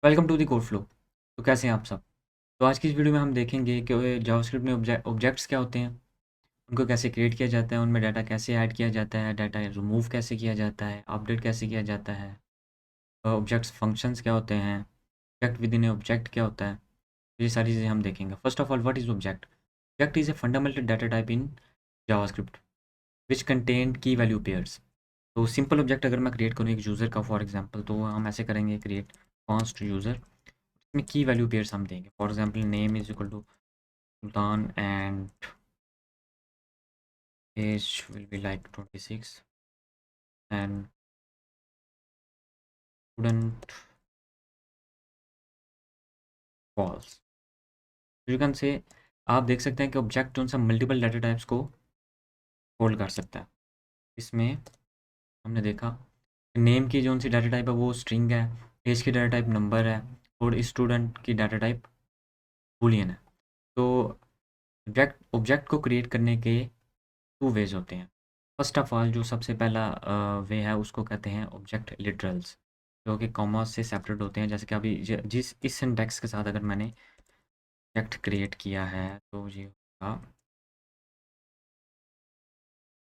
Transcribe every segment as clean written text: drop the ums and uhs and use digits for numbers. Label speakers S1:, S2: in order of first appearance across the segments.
S1: Welcome to the code flow. तो कैसे हैं आप सब? तो आज की इस वीडियो में हम देखेंगे कि जावास्क्रिप्ट में ऑब्जेक्ट्स क्या होते हैं, उनको कैसे क्रिएट किया जाता है, उनमें डाटा कैसे ऐड किया जाता है, डाटा रिमूव कैसे किया जाता है, अपडेट कैसे किया जाता है, ऑब्जेक्ट्स फंक्शंस क्या होते हैं, object with in A object क्या होता है। तो ये सारी चीज़ें हम देखेंगे। First of all, what is object? Object is a fundamental data type in JavaScript which contain की वैल्यू पेयर्स। तो सिंपल ऑब्जेक्ट अगर मैं क्रिएट करूँ एक यूज़र का फॉर एग्जांपल, तो हम ऐसे करेंगे क्रिएट कॉन्स्ट यूज़र में की वैल्यू पेयर्स हम देंगे। For example name is equal to Sultan and age will be like 26 and student false. You can say आप देख सकते हैं कि ऑब्जेक्ट जो सा मल्टीपल डाटा टाइप्स को होल्ड कर सकता है। इसमें हमने देखा नेम की जो सी डाटा टाइप है वो स्ट्रिंग है, एज की डाटा टाइप नंबर है और स्टूडेंट की डाटा टाइप बूलियन है। तो ऑब्जेक्ट को क्रिएट करने के टू वेज होते हैं। फर्स्ट ऑफ ऑल जो सबसे पहला वे है उसको कहते हैं ऑब्जेक्ट लिटरल्स, जो कि कॉमा से सेपरेट होते हैं। जैसे कि अभी जिस इस सिंटैक्स के साथ अगर मैंने ऑब्जेक्ट क्रिएट किया है तो ये होगा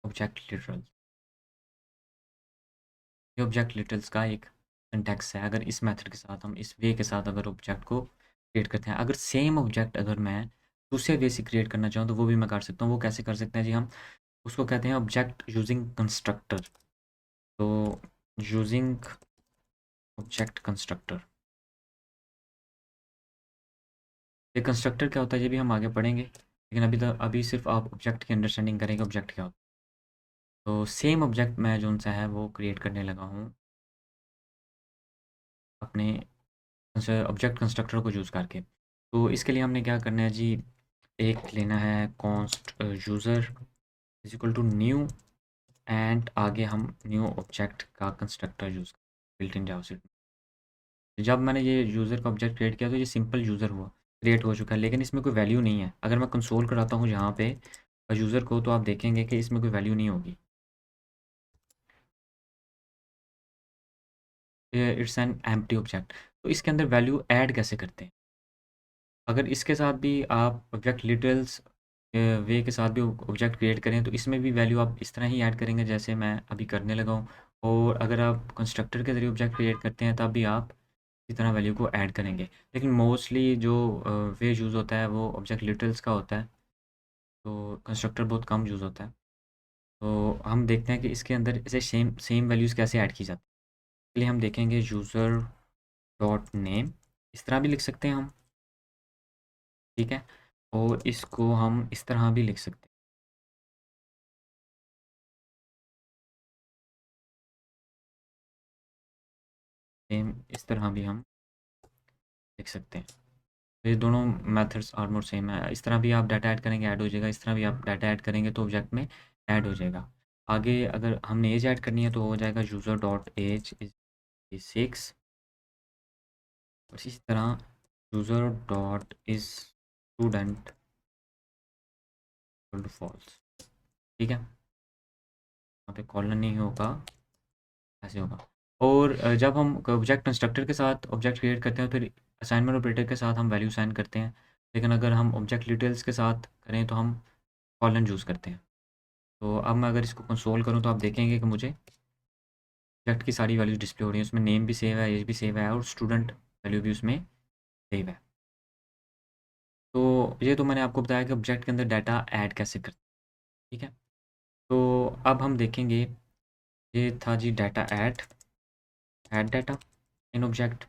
S1: ऑब्जेक्ट लिटरल्स। ये ऑब्जेक्ट लिटरल्स का एक सिंटैक्स है। अगर इस मेथड के साथ हम इस वे के साथ अगर ऑब्जेक्ट को क्रिएट करते हैं, अगर सेम ऑब्जेक्ट अगर मैं दूसरे वे से क्रिएट करना चाहूँ तो वो भी मैं कर सकता हूँ। वो कैसे कर सकते हैं जी? हम उसको कहते हैं ऑब्जेक्ट यूजिंग कंस्ट्रक्टर। तो यूजिंग ऑब्जेक्ट कंस्ट्रक्टर, ये कंस्ट्रक्टर क्या होता है ये भी हम आगे पढ़ेंगे, लेकिन अभी सिर्फ आप ऑब्जेक्ट की अंडरस्टैंडिंग करेंगे ऑब्जेक्ट क्या होता है। तो सेम ऑब्जेक्ट मैं जो सा है वो क्रिएट करने लगा हूँ अपने ऑब्जेक्ट कंस्ट्रक्टर को यूज़ करके। तो इसके लिए हमने क्या करना है जी? एक लेना है const user is equal to new and आगे हम न्यू ऑब्जेक्ट का constructor use built in JavaScript. जब मैंने ये यूज़र का ऑब्जेक्ट क्रिएट किया तो ये सिंपल यूज़र हुआ, क्रिएट हो चुका है, लेकिन इसमें कोई वैल्यू नहीं है। अगर मैं कंसोल कराता हूँ यहाँ पे यूज़र को तो आप देखेंगे कि इसमें कोई वैल्यू नहीं होगी। It's an empty object. तो इसके अंदर वैल्यू ऐड कैसे करते हैं? अगर इसके साथ भी आप ऑब्जेक्ट डिटेल्स वे के साथ भी ऑब्जेक्ट क्रिएट करें तो इसमें भी वैल्यू आप इस तरह ही ऐड करेंगे जैसे मैं अभी करने लगा हूँ। और अगर आप कंस्ट्रक्टर के ज़रिए ऑब्जेक्ट क्रिएट करते हैं तब भी आप इसी तरह वैल्यू को ऐड करेंगे। लेकिन मोस्टली जो वे यूज़ होता है वो ऑब्जेक्ट डिटेल्स का होता है, तो कंस्ट्रक्टर बहुत कम यूज़ होता है। तो हम देखते हैं कि इसके अंदर ऐसे सेम सेम वैल्यूज़ कैसे ऐड की जाती है। इसलिए हम देखेंगे यूज़र डॉट नेम, इस तरह भी लिख सकते हैं हम, ठीक है। और इसको हम इस तरह भी लिख सकते हैं, सेम इस तरह भी हम लिख सकते हैं। तो ये दोनों मेथड्स ऑलमोस्ट सेम है। इस तरह भी आप डाटा ऐड करेंगे ऐड हो जाएगा, इस तरह भी आप डाटा ऐड करेंगे तो ऑब्जेक्ट में ऐड हो जाएगा। आगे अगर हमने एज ऐड करनी है तो हो जाएगा यूज़र डॉट एज इज 6 और इसी तरह user dot is student false, ठीक है। यहाँ पे कॉलन नहीं होगा, ऐसे होगा। और जब हम ऑब्जेक्ट कंस्ट्रक्टर के साथ ऑब्जेक्ट क्रिएट करते हैं फिर असाइनमेंट ऑपरेटर के साथ हम वैल्यू साइन करते हैं। लेकिन अगर हम ऑब्जेक्ट डिटेल्स के साथ करें तो हम कॉलन यूज़ करते हैं। तो अब मैं अगर इसको कंसोल करूँ तो आप देखेंगे कि मुझे ऑब्जेक्ट की सारी वैल्यूज डिस्प्ले हो रही है। उसमें नेम भी सेव है, एज भी सेव है और स्टूडेंट वैल्यू भी उसमें सेव है। तो ये तो मैंने आपको बताया कि ऑब्जेक्ट के अंदर डाटा ऐड कैसे करते हैं, ठीक है। तो अब हम देखेंगे, ये था जी data add data in object.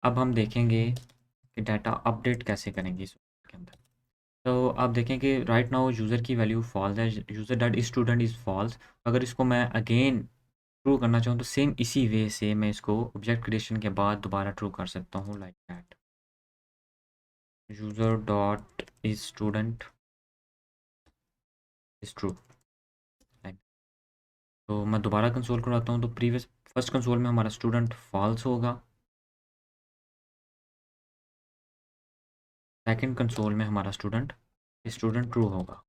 S1: अब हम देखेंगे कि डाटा अपडेट कैसे करेंगे इस के अंदर। तो आप देखें कि राइट नाउ यूज़र की वैल्यू फॉल्स है, user dot student is false. अगर इसको मैं अगेन ट्रू करना चाहूँ तो सेम इसी वे से मैं इसको ऑब्जेक्ट क्रिएशन के बाद दोबारा ट्रू कर सकता हूँ, like that user dot is student is true, like. तो मैं दोबारा कंसोल कराता हूँ तो प्रीवियस फर्स्ट कंसोल में हमारा स्टूडेंट फॉल्स होगा, सेकंड कंसोल में हमारा स्टूडेंट ट्रू होगा,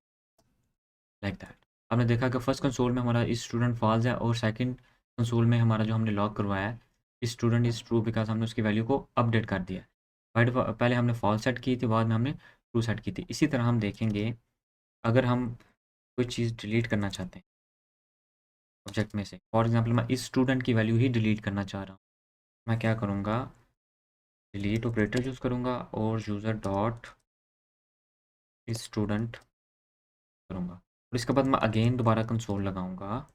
S1: लाइक दैट। आपने देखा कि फर्स्ट कंसोल में हमारा इस स्टूडेंट फॉल्स है और सेकंड कंसोल में हमारा जो हमने लॉग करवाया है स्टूडेंट इज़ ट्रू बिकॉज़ हमने उसकी वैल्यू को अपडेट कर दिया। बट पहले हमने फॉल्स सेट की थी, बाद में हमने ट्रू सेट की थी। इसी तरह हम देखेंगे अगर हम कोई चीज़ डिलीट करना चाहते हैं ऑब्जेक्ट में से, फॉर एग्ज़ाम्पल मैं इस स्टूडेंट की वैल्यू ही डिलीट करना चाह रहा हूँ, मैं क्या करूँगा, डिलीट ऑपरेटर यूज़ करूँगा और यूज़र डॉट इस स्टूडेंट करूँगा और इसके बाद मैं अगेन दोबारा कंसोल लगाऊँगा,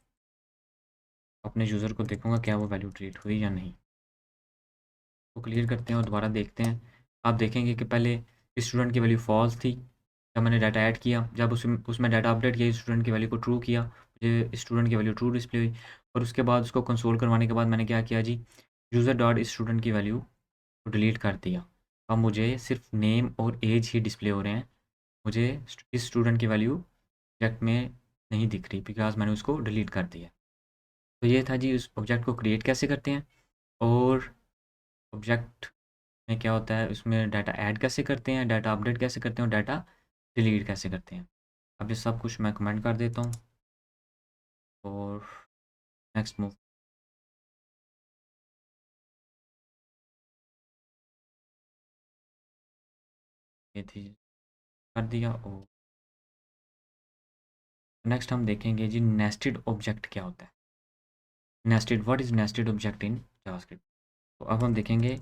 S1: अपने यूज़र को देखूँगा क्या वो वैल्यू डिलीट हुई या नहीं। तो क्लियर करते हैं और दोबारा देखते हैं। आप देखेंगे कि पहले स्टूडेंट की वैल्यू फॉल्स थी, जब मैंने डाटा ऐड किया, जब उसमें डाटा अपडेट किया, स्टूडेंट की वैल्यू को ट्रू किया, मुझे स्टूडेंट की वैल्यू ट्रू डिस्प्ले हुई और उसके बाद उसको कंसोल करवाने के बाद मैंने क्या किया जी, यूज़र डॉट स्टूडेंट की वैल्यू को डिलीट कर दिया। अब मुझे सिर्फ नेम और एज ही डिस्प्ले हो रहे हैं, मुझे इस स्टूडेंट की वैल्यू ऑब्जेक्ट में नहीं दिख रही बिकॉज़ मैंने उसको डिलीट कर दिया। तो ये था जी उस ऑब्जेक्ट को क्रिएट कैसे करते हैं और ऑब्जेक्ट में क्या होता है, उसमें डाटा ऐड कैसे करते हैं, डाटा अपडेट कैसे करते हैं और डाटा डिलीट कैसे करते हैं। अब ये सब कुछ मैं कमेंट कर देता हूँ और नेक्स्ट मूव। ये थी कर दिया और नेक्स्ट हम देखेंगे जी नेस्टेड ऑब्जेक्ट क्या होता है। Nested, what is nested object in JavaScript. तो अब हम देखेंगे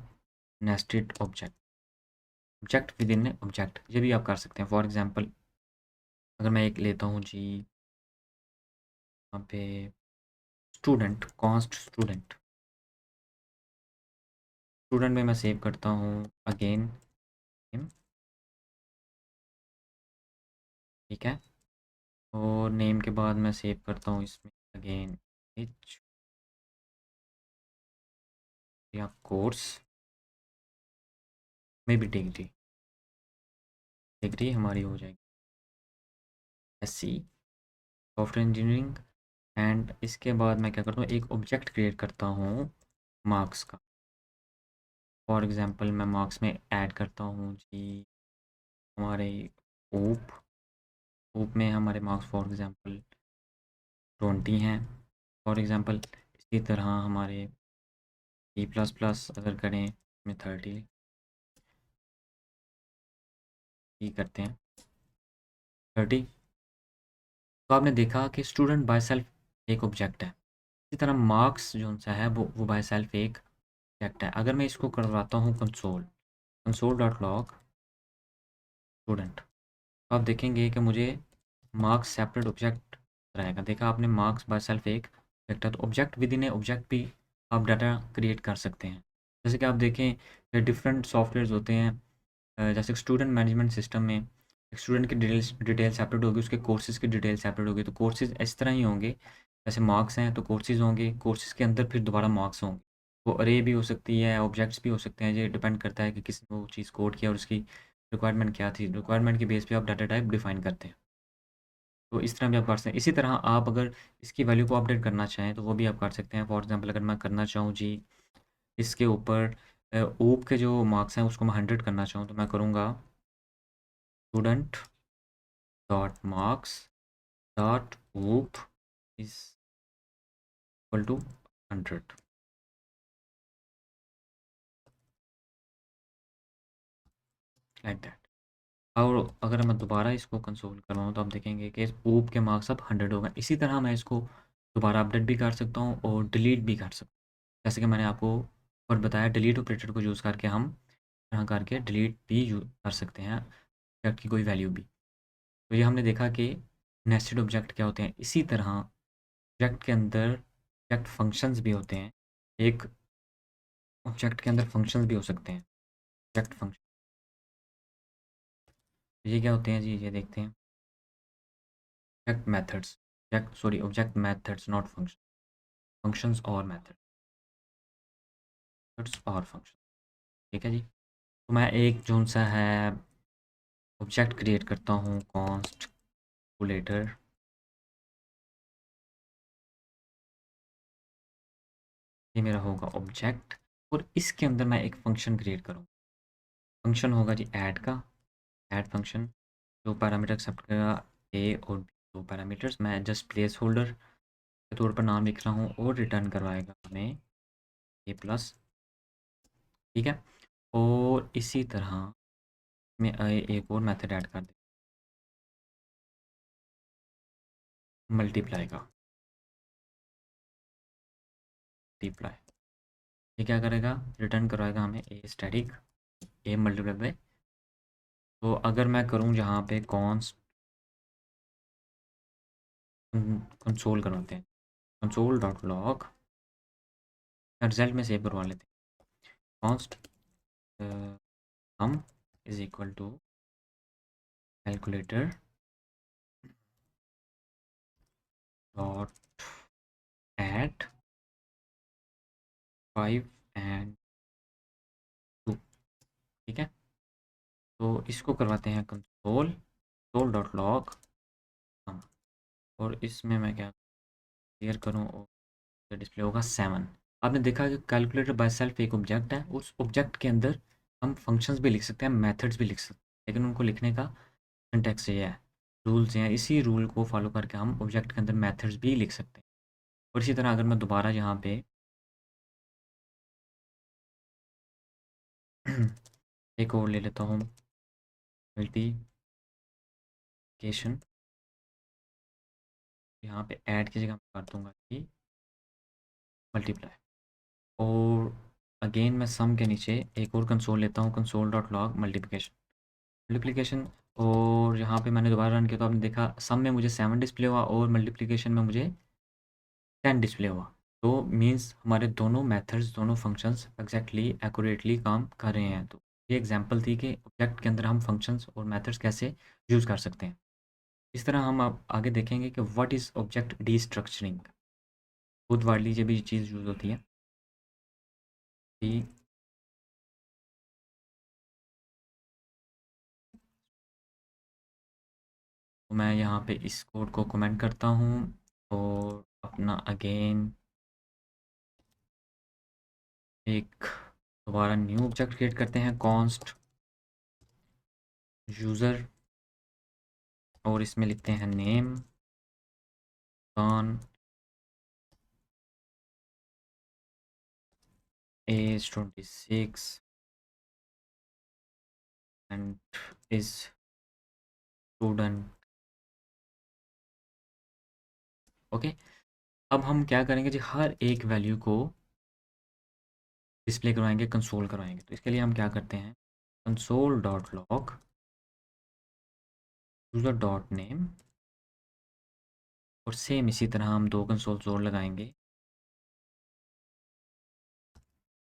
S1: nested object, object with in object, ये भी आप कर सकते हैं। फॉर एग्जांपल अगर मैं एक लेता हूँ जी, यहाँ पे स्टूडेंट, कॉन्स्ट स्टूडेंट, स्टूडेंट में मैं सेव करता हूँ अगेन नेम, ठीक है, और नेम के बाद मैं सेव करता हूँ इसमें अगेन एच या कोर्स में भी डिग्री, डिग्री हमारी हो जाएगी एससी सॉफ्टवेयर इंजीनियरिंग। एंड इसके बाद मैं क्या करता हूँ, एक ऑब्जेक्ट क्रिएट करता हूँ मार्क्स का। फॉर एग्जांपल मैं मार्क्स में ऐड करता हूँ जी हमारे ऊप, ऊप में हमारे मार्क्स फॉर एग्जांपल 20 हैं फॉर एग्जांपल। इसी तरह हमारे C++ अगर करें में 30 ही करते हैं 30। तो आपने देखा कि स्टूडेंट बाय सेल्फ एक ऑब्जेक्ट है, इसी तरह मार्क्स जो सा है वो बाय सेल्फ एक ऑब्जेक्ट है। अगर मैं इसको करवाता हूँ console, console dot log student, तो आप देखेंगे कि मुझे मार्क्स सेपरेट ऑब्जेक्ट रहेगा। देखा आपने, मार्क्स बाय सेल्फ एक ऑब्जेक्ट है, तो object with in A object भी आप डाटा क्रिएट कर सकते हैं। जैसे कि आप देखें डिफरेंट सॉफ्टवेयर्स होते हैं, जैसे स्टूडेंट मैनेजमेंट सिस्टम में स्टूडेंट की डिटेल सेपरेट होगी, उसके कोर्सेज़ की डिटेल सेपरेट होगी। तो कोर्सेज़ इस तरह ही होंगे, जैसे मार्क्स हैं तो कोर्सेज़ होंगे, कोर्सेज़ के अंदर फिर दोबारा मार्क्स होंगे। वो अरे भी हो सकती है, ऑब्जेक्ट्स भी हो सकते हैं, ये डिपेंड करता है कि किसने वो चीज़ कोड किया और उसकी रिक्वायरमेंट क्या थी। रिक्वायरमेंट के बेस पे आप डाटा टाइप डिफाइन करते हैं। तो इस तरह भी आप कर सकते हैं। इसी तरह आप अगर इसकी वैल्यू को अपडेट करना चाहें तो वो भी आप कर सकते हैं। फॉर एग्जांपल अगर मैं करना चाहूँ जी इसके ऊपर ऊप के जो मार्क्स हैं उसको मैं 100 करना चाहूँ, तो मैं करूँगा student dot marks dot up is equal to 100 like that. और अगर मैं दोबारा इसको कंसोल करवाऊँ तो आप देखेंगे कि ऊप के मार्क्स अब 100 हो गए। इसी तरह मैं इसको दोबारा अपडेट भी कर सकता हूँ और डिलीट भी कर सकता हूँ, जैसे कि मैंने आपको और बताया डिलीट ऑपरेटर को यूज़ करके हम तरह करके डिलीट भी कर सकते हैं ऑब्जेक्ट की कोई वैल्यू भी। तो ये हमने देखा कि नेस्टेड ऑब्जेक्ट क्या होते हैं। इसी तरह ऑब्जेक्ट के अंदर ऑब्जेक्ट फंक्शंस भी होते हैं। एक ऑब्जेक्ट के अंदर फंक्शंस भी हो सकते हैं, ऑब्जेक्ट फंक्शन। ये क्या होते हैं जी, ये देखते हैं object methods, object sorry object methods not function, functions और मेथड्स और फंक्शन, ठीक है जी। तो मैं एक जोन सा है ऑब्जेक्ट क्रिएट करता हूँ कॉन्स्ट कैलकुलेटर, ये मेरा होगा ऑब्जेक्ट और इसके अंदर मैं एक फ़ंक्शन क्रिएट करूँ। फ़ंक्शन होगा जी ऐड का, ऐड फ़ंक्शन जो पैरामीटर एक्सेप्ट करेगा ए और बी, दो पैरामीटर्स। मैं जस्ट प्लेस होल्डर के तौर पर नाम लिख रहा हूँ और रिटर्न करवाएगा हमें ए प्लस ठीक है। और इसी तरह मैं एक और मेथड ऐड कर दें, मल्टीप्लाई का। मल्टीप्लाई, ये क्या करेगा, रिटर्न करवाएगा हमें a static A multiply by. तो अगर मैं करूँ जहाँ पे कॉन्स्ट कंसोल करवाते हैं, कंसोल डॉट लॉग, रिजल्ट में सेव करवा लेते हैं, कॉन्स्ट हम is equal to calculator dot add 5 and 2। ठीक है, तो इसको करवाते हैं कंसोल कंसोल डॉट लॉग हम, और इसमें मैं क्या क्लियर करूँ, और डिस्प्ले होगा 7। आपने देखा कि कैलकुलेटर बाय सेल्फ एक ऑब्जेक्ट है, उस ऑब्जेक्ट के अंदर हम फंक्शंस भी लिख सकते हैं, मेथड्स भी लिख सकते हैं, लेकिन उनको लिखने का सिंटैक्स ये है, रूल्स हैं, इसी रूल को फॉलो करके हम ऑब्जेक्ट के अंदर मेथड्स भी लिख सकते हैं। और इसी तरह अगर मैं दोबारा यहाँ पे एक और ले लेता हूँ, मल्टीप्लिकेशन, यहाँ पे ऐड की जगह मैं कर दूंगा कि मल्टीप्लाई, और अगेन मैं सम के नीचे एक और कंसोल लेता हूँ, console dot log multiplication multiplication, और यहाँ पे मैंने दोबारा रन किया तो आपने देखा सम में मुझे 7 डिस्प्ले हुआ और मल्टीप्लिकेशन में मुझे 10 डिस्प्ले हुआ। तो मीन्स हमारे दोनों मेथड्स, दोनों फंक्शंस एग्जैक्टली एक्यूरेटली काम कर रहे हैं। तो ये एग्जांपल थी कि ऑब्जेक्ट के अंदर हम फंक्शंस और मेथड्स कैसे यूज़ कर सकते हैं। इस तरह हम अब आगे देखेंगे कि व्हाट इज़ ऑब्जेक्ट डीस्ट्रक्चरिंग। बहुत वार्डली जब ये चीज़ यूज़ होती है कि तो मैं यहाँ पे इस कोड को कमेंट करता हूँ और अपना अगेन एक दोबारा न्यू ऑब्जेक्ट क्रिएट करते हैं, कॉन्स्ट यूज़र, और इसमें लिखते हैं name on age 26 and is student. Okay, अब हम क्या करेंगे जी, हर एक वैल्यू को डिस्प्ले करवाएंगे, कंसोल करवाएंगे। तो इसके लिए हम क्या करते हैं, console dot log user dot name, और सेम इसी तरह हम दो कंसोल जोड़ लगाएंगे,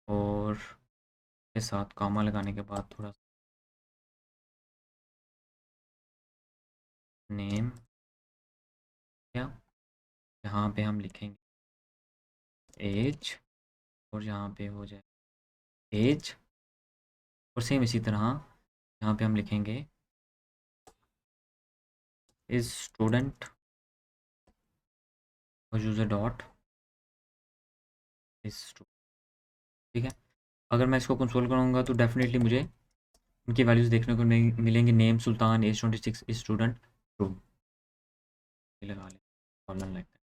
S1: और के साथ कॉमा लगाने के बाद थोड़ा नेम, क्या यहाँ पे हम लिखेंगे एज, और यहाँ पे हो जाए एज, और सेम इसी तरह यहाँ पे हम लिखेंगे इज स्टूडेंट, और यूज़र डॉट इज स्टूडेंट। ठीक है, अगर मैं इसको कंसोल करूँगा तो डेफिनेटली मुझे उनकी वैल्यूज़ देखने को मिलेंगी, name Sultan, age 26, student true, लगा लें कॉलन लाइक दैट।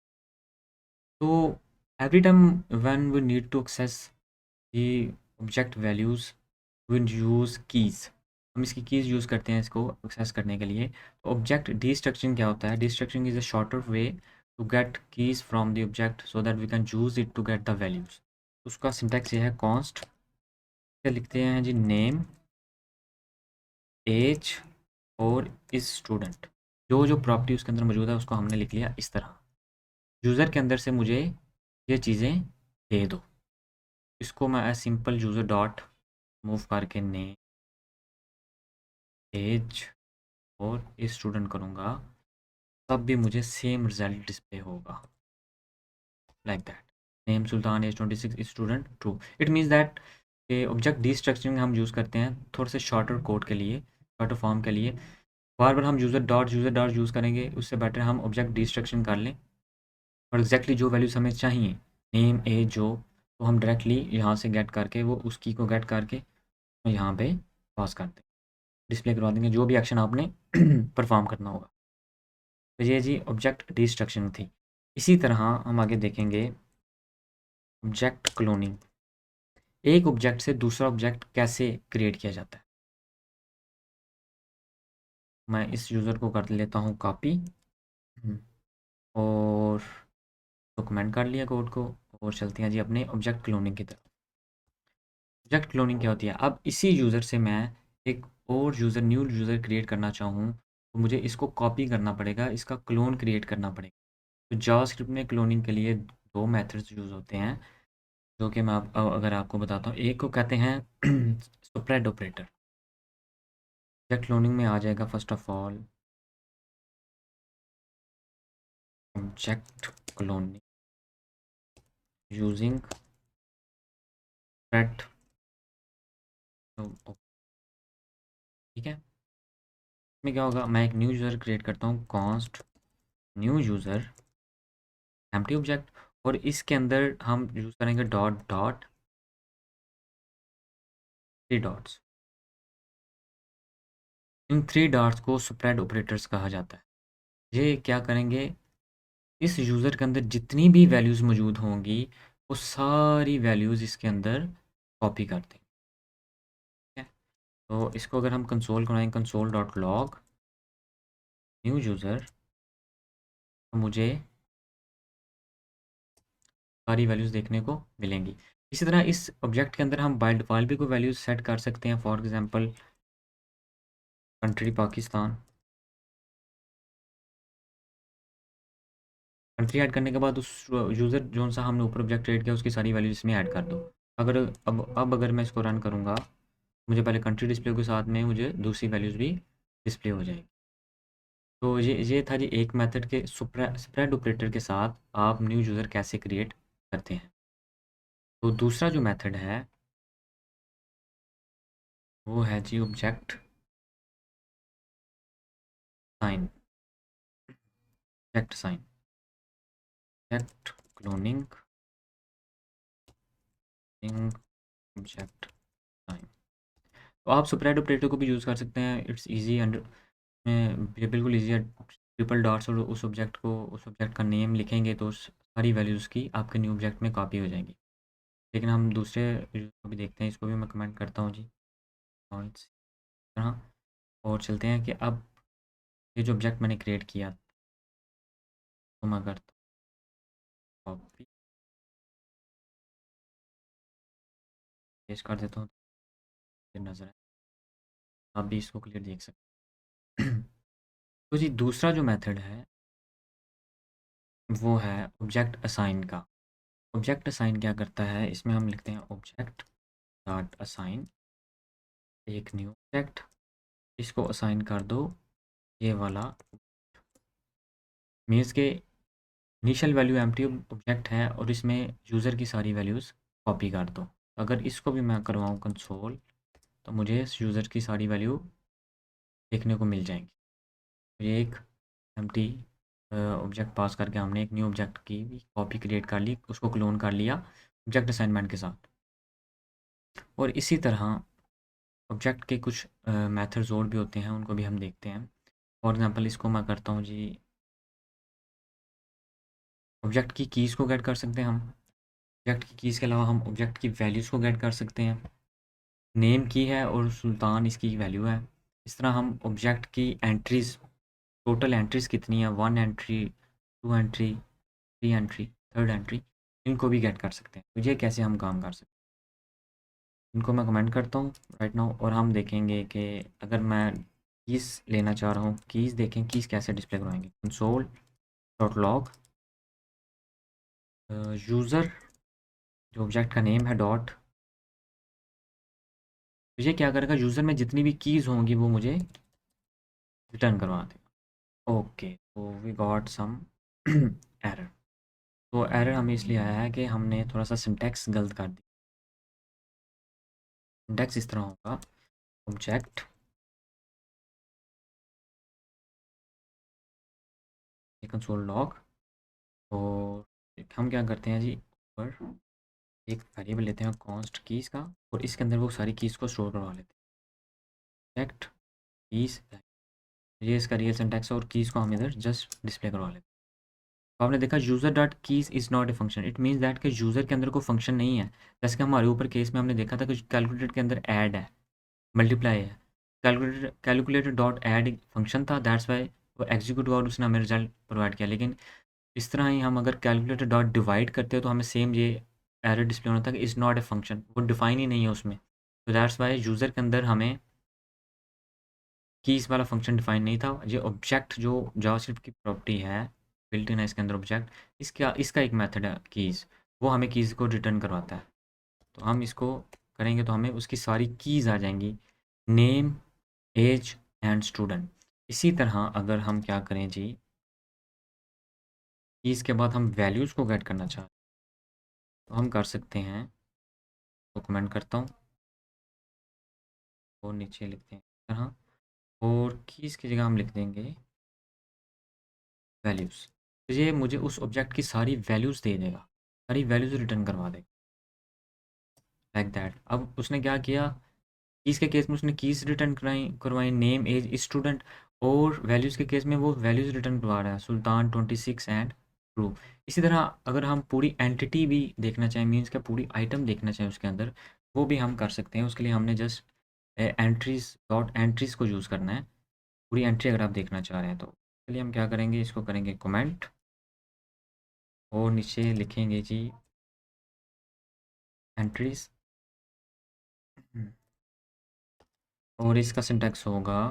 S1: तो every time when we need to access the object values we use keys, हम इसकी कीज़ यूज़ करते हैं इसको एक्सेस करने के लिए। तो ऑब्जेक्ट डीस्ट्रक्चरिंग क्या होता है, destructuring is a shorter way to get keys from the object so that we can use it to get the values. उसका सिंटैक्स ये है, कॉन्स्ट लिखते हैं जी नेम एज और इज स्टूडेंट, जो जो प्रॉपर्टी उसके अंदर मौजूद है उसको हमने लिख लिया इस तरह। यूज़र के अंदर से मुझे ये चीज़ें दे दो, इसको मैं सिंपल यूज़र डॉट मूव करके नेम एज और इज स्टूडेंट करूँगा, तब भी मुझे सेम रिजल्ट डिस्प्ले होगा like that, name Sultan age 26 is student true. It means that object destructuring हम यूज़ करते हैं थोड़े से शॉर्टर कोड के लिए, शॉर्टर फॉर्म के लिए। बार बार हम यूज़र डॉट यूज़ करेंगे, उससे बेटर हम ऑब्जेक्ट डिस्ट्रक्शन कर लें, और एग्जैक्टली जो वैल्यूज़ हमें चाहिए, नेम एज जो, तो हम डायरेक्टली यहाँ से गेट करके वो उस की को गेट करके तो यहाँ पे पास करते हैं, डिस्प्ले करवा देंगे जो भी एक्शन आपने परफॉर्म करना होगा। तो ये जी ऑब्जेक्ट डिस्ट्रक्शन थी। इसी तरह हम आगे देखेंगे ऑब्जेक्ट क्लोनिंग। एक ऑब्जेक्ट से दूसरा ऑब्जेक्ट कैसे क्रिएट किया जाता है। मैं इस यूज़र को कर लेता हूँ कॉपी और डॉक्यूमेंट कर लिया कोड को, और चलते हैं जी अपने ऑब्जेक्ट क्लोनिंग की तरफ। ऑब्जेक्ट क्लोनिंग क्या होती है? अब इसी यूज़र से मैं एक और यूज़र, न्यू यूज़र क्रिएट करना चाहूँ तो मुझे इसको कॉपी करना पड़ेगा, इसका क्लोन क्रिएट करना पड़ेगा। तो जावास्क्रिप्ट में क्लोनिंग के लिए दो मेथड्स यूज़ होते हैं, जो कि मैं अगर आपको बताता हूँ। एक को कहते हैं स्प्रेड ऑपरेटर। ऑब्जेक्ट क्लोनिंग में आ जाएगा first of all object cloning using spread. ठीक है, इसमें क्या होगा, मैं एक न्यू यूज़र क्रिएट करता हूँ, const new user empty object, और इसके अंदर हम यूज़ करेंगे डॉट डॉट 3 डॉट्स। इन 3 डॉट्स को स्प्रेड ऑपरेटर्स कहा जाता है। ये क्या करेंगे, इस यूज़र के अंदर जितनी भी वैल्यूज़ मौजूद होंगी वो सारी वैल्यूज़ इसके अंदर कॉपी कर देंगे। ठीक है, तो इसको अगर हम कंसोल बनाएंगे, console dot log new user, तो मुझे सारी वैल्यूज़ देखने को मिलेंगी। इसी तरह इस ऑब्जेक्ट के अंदर हम बाय डिफ़ॉल्ट भी कोई वैल्यूज़ सेट कर सकते हैं। For example country Pakistan. Country add करने के बाद उस यूज़र जो सा हमने ऊपर ऑब्जेक्ट क्रिएट किया उसकी सारी वैल्यूज़ इसमें ऐड कर दो। अगर अब अगर मैं इसको रन करूँगा, मुझे पहले कंट्री डिस्प्ले के साथ में मुझे दूसरी वैल्यूज़ भी डिस्प्ले हो जाएगी। तो ये था जी एक मेथड के स्प्रेड ऑपरेटर के साथ आप न्यू यूज़र कैसे क्रिएट करते हैं। तो दूसरा जो मेथड है वो है जी object assign. Object assign, object cloning object assign. तो आप स्प्रेड ऑपरेटर को भी यूज़ कर सकते हैं, इट्स ईजी एंड में ये बिल्कुल ईजी है। ट्रिपल डॉट्स और उस ऑब्जेक्ट को, उस ऑब्जेक्ट का नेम लिखेंगे तो सारी वैल्यूज़ की आपके न्यू ऑब्जेक्ट में कॉपी हो जाएंगी। लेकिन हम दूसरे को भी देखते हैं, इसको भी मैं कमेंट करता हूँ जी और इस तरह, और चलते हैं कि अब ये जो ऑब्जेक्ट मैंने क्रिएट किया तो मैं करता हूँ कॉपी, पेस्ट कर देता हूँ, फिर नज़र है, आप भी इसको क्लियर देख सकते हैं। तो जी दूसरा जो मेथड है वो है ऑब्जेक्ट असाइन का। ऑब्जेक्ट असाइन क्या करता है, इसमें हम लिखते हैं ऑब्जेक्ट डॉट असाइन एक न्यू ऑब्जेक्ट, इसको असाइन कर दो ये वाला, मीन्स के इनिशियल वैल्यू एम्प्टी ऑब्जेक्ट है और इसमें यूज़र की सारी वैल्यूज़ कॉपी कर दो। अगर इसको भी मैं करवाऊँ कंसोल, तो मुझे इस यूज़र की सारी वैल्यू देखने को मिल जाएंगी। तो ये एक एम्प्टी ऑब्जेक्ट पास करके हमने एक न्यू ऑब्जेक्ट की भी कॉपी क्रिएट कर ली, उसको क्लोन कर लिया ऑब्जेक्ट असाइनमेंट के साथ। और इसी तरह ऑब्जेक्ट के कुछ मेथड्स और भी होते हैं, उनको भी हम देखते हैं। फॉर एग्जांपल इसको मैं करता हूँ जी, ऑब्जेक्ट की कीज़ को गेट कर सकते हैं हम। ऑब्जेक्ट की कीज़ के अलावा हम ऑब्जेक्ट की वैल्यूज़ को गेट कर सकते हैं। नेम की है और सुल्तान इसकी वैल्यू है। इस तरह हम ऑब्जेक्ट की एंट्रीज़, टोटल एंट्रीज़ कितनी है, 1 entry, 2 entry, 3 entry, 3rd entry, इनको भी गेट कर सकते हैं। तो ये कैसे हम काम कर सकते हैं, इनको मैं कमेंट करता हूँ राइट नाउ, और हम देखेंगे कि अगर मैं कीज़ लेना चाह रहा हूँ, कीज़ देखें कीज़ कैसे डिस्प्ले करवाएंगे। कंसोल डॉट लॉग यूज़र, जो ऑब्जेक्ट का नेम है डॉट, तो ये क्या करेगा, यूज़र में जितनी भी कीज़ होंगी वो मुझे रिटर्न करवा देगा। ओके, तो वी गॉट सम एरर। तो एरर हमें इसलिए आया है कि हमने थोड़ा सा सिंटैक्स गलत कर दी। सिंटैक्स इस तरह होगा, ऑब्जेक्ट कंसोल लॉग, और हम क्या करते हैं जी, ऊपर एक वेरिएबल लेते हैं कॉन्स्ट कीज़ का, और इसके अंदर वो सारी कीज़ को स्टोर करवा लेते हैं। ऑब्जेक्ट कीज़, ये इसका रियल सिंटैक्स है, और कीज़ को हम इधर जस्ट डिस्प्ले करवा लेते हैं। तो आपने देखा user dot keys is not a function, it means that कि यूज़र के अंदर कोई फंक्शन नहीं है। जैसे कि हमारे ऊपर केस में हमने देखा था कि कैलकुलेटर के अंदर ऐड है, मल्टीप्लाई है। कैलकुलेटर डॉट ऐड एक फंक्शन था, दैट्स वाई वो एग्जीक्यूट हुआ और उसने हमें रिजल्ट प्रोवाइड किया। लेकिन इस तरह ही हम अगर कैलकुलेटर डॉट डिवाइड करते हो तो हमें सेम ये एरर डिस्प्ले होता है कि इज़ नॉट ए फंक्शन, वो डिफाइन ही नहीं है उसमें। तो दैट्स वाई यूज़र के अंदर हमें कीज़ वाला फंक्शन डिफाइन नहीं था। ये ऑब्जेक्ट जो जावास्क्रिप्ट की प्रॉपर्टी है, बिल्ट इन है इसके अंदर ऑब्जेक्ट, इसका इसका एक मेथड है कीज़, वो हमें कीज़ को रिटर्न करवाता है। तो हम इसको करेंगे तो हमें उसकी सारी कीज़ आ जाएंगी, नेम, एज एंड स्टूडेंट। इसी तरह अगर हम क्या करें जी, कीज़ के बाद हम वैल्यूज़ को गेट करना चाहते हैं तो हम कर सकते हैं। तो कमेंट करता हूँ और नीचे लिखते हैं इस तरह, और कीज़ की जगह हम लिख देंगे वैल्यूज़। तो ये मुझे उस ऑब्जेक्ट की सारी वैल्यूज़ दे देगा, सारी वैल्यूज़ रिटर्न करवा देगा, लाइक दैट। अब उसने क्या किया, कीज़ के केस में उसने कीज़ रिटर्न करवाई नेम, एज, स्टूडेंट, और वैल्यूज़ के केस में वो वैल्यूज़ रिटर्न करवा रहा है, सुल्तान 26 एंड ट्रू। इसी तरह अगर हम पूरी एंटिटी भी देखना चाहें, मीन्स का पूरी आइटम देखना चाहें उसके अंदर, वो भी हम कर सकते हैं। उसके लिए हमने जस्ट एंट्रीज डॉट एंट्रीज को यूज़ करना है। पूरी एंट्री अगर आप देखना चाह रहे हैं तो चलिए हम क्या करेंगे, इसको करेंगे कमेंट और नीचे लिखेंगे जी एंट्रीज, और इसका सिंटैक्स होगा,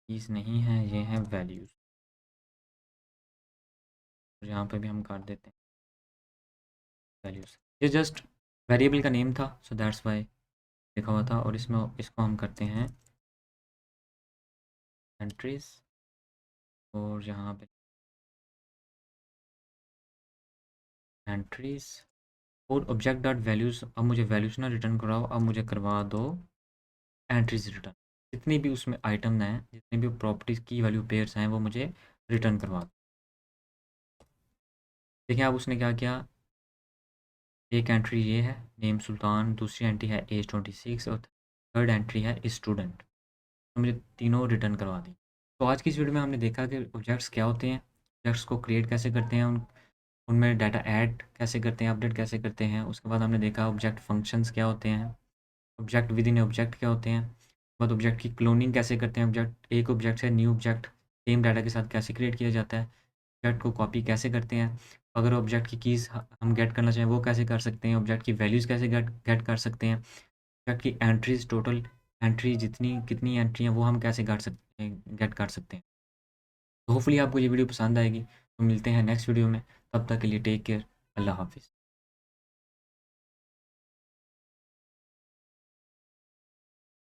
S1: कीज़ नहीं है ये है वैल्यूज़। तो यहाँ पे भी हम काट देते हैं वैल्यूज़। ये जस्ट वेरिएबल का नेम था, सो दैट्स वाई लिखा हुआ था। और इसमें इसको हम करते हैं एंट्रीज, और यहाँ पे एंट्रीज और ऑब्जेक्ट डॉट वैल्यूज़। अब मुझे वैल्यूज़ ना रिटर्न कराओ, अब मुझे करवा दो एंट्रीज रिटर्न। जितनी भी उसमें आइटम हैं, जितनी भी प्रॉपर्टीज़ की वैल्यू पेयर्स हैं, वो मुझे रिटर्न करवा दो। देखिए अब उसने क्या किया, एक एंट्री ये है नेम सुल्तान, दूसरी एंट्री है एज 26, और थर्ड एंट्री है स्टूडेंट। तो मुझे तीनों रिटर्न करवा दी। तो आज की इस वीडियो में हमने देखा कि ऑब्जेक्ट्स क्या होते हैं, ऑब्जेक्ट्स को क्रिएट कैसे करते हैं, उनमें डाटा ऐड कैसे करते हैं, अपडेट कैसे करते हैं। उसके बाद हमने देखा ऑब्जेक्ट फंक्शंस क्या होते हैं, ऑब्जेक्ट विद इन ऑब्जेक्ट क्या होते हैं। उसके बाद ऑब्जेक्ट की क्लोनिंग कैसे करते हैं, ऑब्जेक्ट एक ऑब्जेक्ट से न्यू ऑब्जेक्ट सेम डाटा के साथ कैसे क्रिएट किया जाता है, ऑब्जेक्ट को कॉपी कैसे करते हैं, अगर ऑब्जेक्ट की कीज़ हम गेट करना चाहें वो कैसे कर सकते हैं, ऑब्जेक्ट की वैल्यूज़ कैसे गेट कर सकते हैं, ऑब्जेक्ट की एंट्रीज टोटल एंट्री जितनी कितनी एंट्री हैं वो हम कैसे गेट कर सकते हैं। तो होपफुली आपको ये वीडियो पसंद आएगी। तो मिलते हैं नेक्स्ट वीडियो में, तब तक के लिए टेक केयर, अल्लाह हाफिज़।